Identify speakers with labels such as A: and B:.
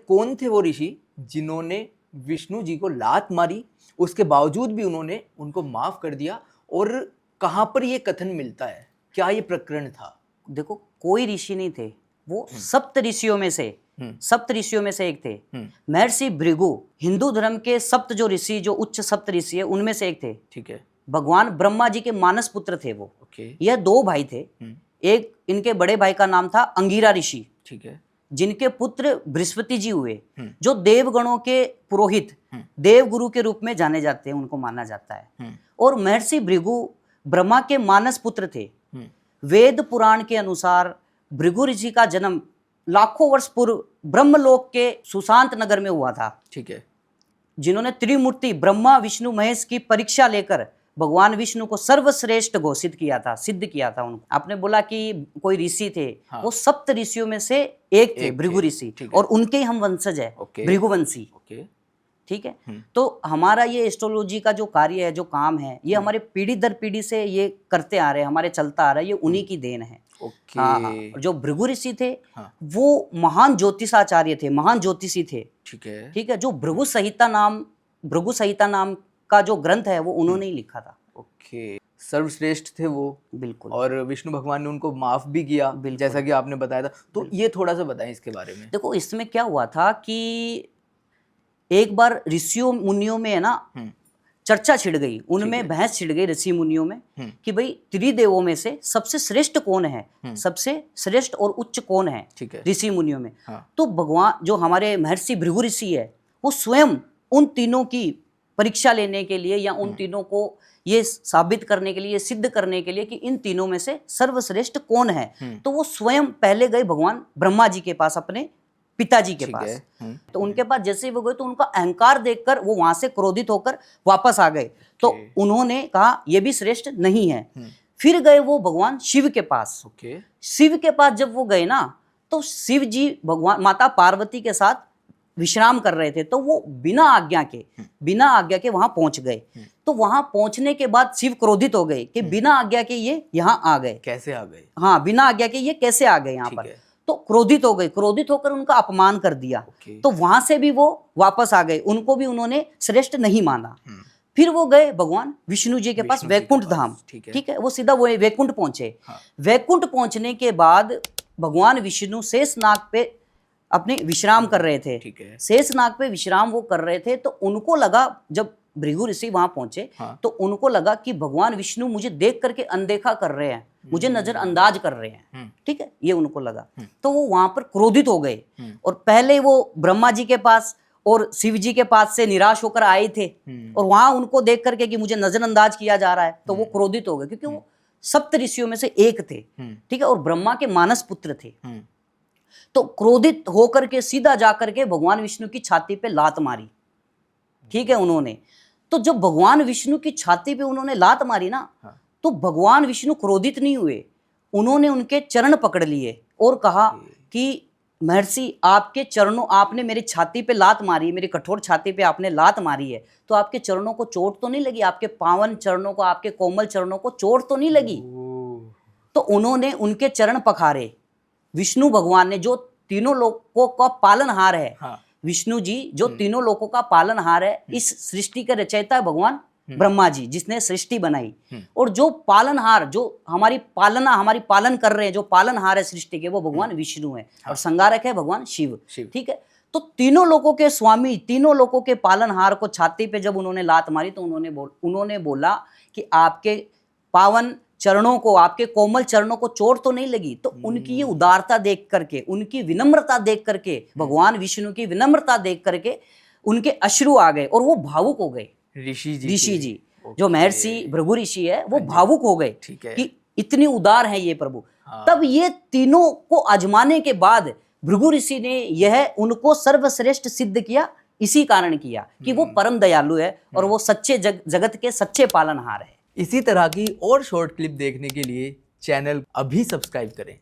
A: कौन थे वो ऋषि जिन्होंने विष्णु जी को लात मारी, उसके बावजूद भी उन्होंने उनको माफ कर दिया, और कहाँ पर ये कथन मिलता है, क्या ये प्रकरण था?
B: देखो, कोई ऋषि नहीं थे, वो सप्त ऋषियों में से एक थे। महर्षि भृगु हिंदू धर्म के सप्त जो ऋषि, जो उच्च सप्त ऋषि है, उनमें से एक थे।
A: ठीक है।
B: भगवान ब्रह्मा जी के मानस पुत्र थे वो। यह दो भाई थे। एक इनके बड़े भाई का नाम था अंगिरा ऋषि।
A: ठीक है।
B: जिनके पुत्र बृहस्पति जी हुए, जो देवगणों के पुरोहित, देव गुरु के रूप में जाने जाते हैं, उनको माना जाता है। और महर्षि भृगु ब्रह्मा के मानस पुत्र थे। वेद पुराण के अनुसार भृगु ऋषि का जन्म लाखों वर्ष पूर्व ब्रह्मलोक के सुशांत नगर में हुआ था।
A: ठीक है।
B: जिन्होंने त्रिमूर्ति ब्रह्मा विष्णु महेश की परीक्षा लेकर भगवान विष्णु को सर्वश्रेष्ठ घोषित किया था, सिद्ध किया था उनको। आपने बोला कि कोई ऋषि थे, वो सप्त ऋषियों में से एक थे, भृगु ऋषि, और उनके ही हम वंशज है, भृगुवंशी। ठीक है। तो हमारा ये एस्ट्रोलॉजी का जो कार्य है, जो काम है, ये हमारे पीढ़ी दर पीढ़ी से ये करते आ रहे हैं, हमारे चलता आ रहा है, ये उन्हीं की देन है। जो भृगु ऋषि थे, वो महान ज्योतिषाचार्य थे, महान ज्योतिषी थे। ठीक है। जो भृगु संहिता नाम का जो ग्रंथ है, वो उन्होंने ही लिखा था।
A: सर्वश्रेष्ठ थे वो।
B: बिल्कुल।
A: और विष्णु भगवान ने उनको माफ भी किया, जैसा कि आपने बताया था। तो ये थोड़ा सा बताएं इसके बारे में।
B: देखो, इसमें क्या हुआ था कि एक बार ऋषियों मुनियों में है ना, चर्चा छिड़ गई, उनमें बहस छिड़ गई ऋषि मुनियों में कि भाई त्रिदेवों में से सबसे श्रेष्ठ कौन है, सबसे श्रेष्ठ और उच्च कौन है ऋषि मुनियों में। तो भगवान जो हमारे महर्षि भृगु ऋषि है, वो स्वयं उन तीनों की परीक्षा लेने के लिए, या उन तीनों को ये साबित करने के लिए, सिद्ध करने के लिए कि इन तीनों में से सर्वश्रेष्ठ कौन है, तो वो स्वयं पहले गए भगवान ब्रह्मा जी के पास, अपने पिताजी के पास। तो उनके पास जैसे ही वो गए, तो उनका अहंकार देखकर वो वहां से क्रोधित होकर वापस आ गए। तो उन्होंने कहा ये भी श्रेष्ठ नहीं है। फिर गए वो भगवान शिव के पास। शिव के पास जब वो गए ना, तो शिव जी भगवान माता पार्वती के साथ विश्राम कर रहे थे। तो वो बिना आज्ञा के वहां पहुंच गए। तो वहां पहुंचने के बाद शिव क्रोधित हो गए कि बिना आज्ञा के ये यहाँ आ गए,
A: कैसे आ गए?
B: हाँ, बिना आज्ञा के ये कैसे आ गए यहाँ पर। तो क्रोधित हो गए, क्रोधित होकर उनका अपमान कर दिया। तो वहां से भी वो वापस आ गए, उनको भी उन्होंने श्रेष्ठ नहीं माना। फिर वो गए भगवान विष्णु जी के पास, वैकुंठ धाम। ठीक है। वो सीधा वो वैकुंठ पहुंचे। वैकुंठ पहुंचने के बाद भगवान विष्णु शेषनाग पे अपने विश्राम कर रहे थे। शेषनाग पे विश्राम वो कर रहे थे। तो उनको लगा, जब भृगु ऋषि वहां पहुंचे, तो उनको लगा कि भगवान विष्णु मुझे देख करके अनदेखा कर रहे हैं, मुझे नजरअंदाज कर रहे हैं। ठीक है, ये उनको लगा। तो वो वहां पर क्रोधित हो गए। और पहले वो ब्रह्मा जी के पास और शिव जी के पास से निराश होकर आए थे, और वहां उनको देख करके कि मुझे नजरअंदाज किया जा रहा है, तो वो क्रोधित हो गए, क्योंकि वो सप्त ऋषियों में से एक थे। ठीक है। और ब्रह्मा के मानस पुत्र थे। तो क्रोधित होकर के सीधा जाकर के भगवान विष्णु की छाती पे लात मारी। ठीक है। उन्होंने, तो जब भगवान विष्णु की छाती पे उन्होंने लात मारी ना, तो भगवान विष्णु क्रोधित नहीं हुए, उन्होंने उनके चरण पकड़ लिए और कहा कि महर्षि, आपके चरणों, आपने मेरी छाती पे लात मारी, मेरी कठोर छाती पे आपने लात मारी है, तो आपके चरणों को चोट तो नहीं लगी? आपके पावन चरणों को, आपके कोमल चरणों को चोट तो नहीं लगी? तो उन्होंने उनके चरण पखारे। विष्णु भगवान ने, जो तीनों लोकों का पालनहार है, विष्णु जी जो तीनों लोकों का पालनहार है, इस सृष्टि के रचयिता है भगवान ब्रह्मा जी, जिसने सृष्टि बनाई। और जो पालनहार, जो हमारी पालन कर रहे हैं, जो पालनहार है सृष्टि के, वो भगवान विष्णु है। और संगारक है भगवान शिव। ठीक है। तो तीनों लोकों के स्वामी, तीनों लोकों के पालनहार को छाती पे जब उन्होंने लात मारी, तो उन्होंने बोला कि आपके पावन चरणों को, आपके कोमल चरणों को चोट तो नहीं लगी? तो उनकी ये उदारता देख करके, उनकी विनम्रता देख करके, भगवान विष्णु की विनम्रता देख करके उनके अश्रु आ गए और वो भावुक हो गए। ऋषि जी जो महर्षि भृगु ऋषि है, वो भावुक हो गए कि इतनी उदार है ये प्रभु। तब ये तीनों को आजमाने के बाद भृगु ऋषि ने यह उनको सर्वश्रेष्ठ सिद्ध किया। इसी कारण किया कि वो परम दयालु है और वो सच्चे जगत के सच्चे पालनहार है।
A: इसी तरह की और शॉर्ट क्लिप देखने के लिए चैनल अभी सब्सक्राइब करें।